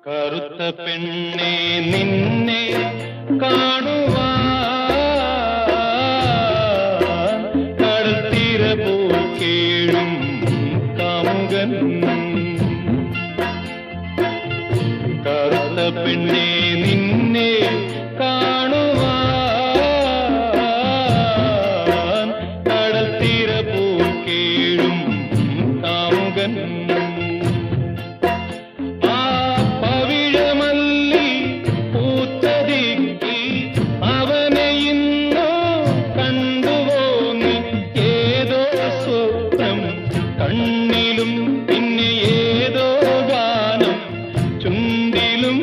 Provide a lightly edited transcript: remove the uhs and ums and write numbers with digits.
കറുത്ത പെണ്ണെ നിന്നെ കാണുവാൻ കടൽത്തീര പോൽ കേഴും കാമുകൻ. കറുത്ത പെണ്ണെ നിന്നെ കാണുവാൻ കടൽത്തീര പോൽ കേഴും കാമുകൻ. കണ്ണിലും പിന്നെ ഏതോ ഗാനം ചുണ്ടിലും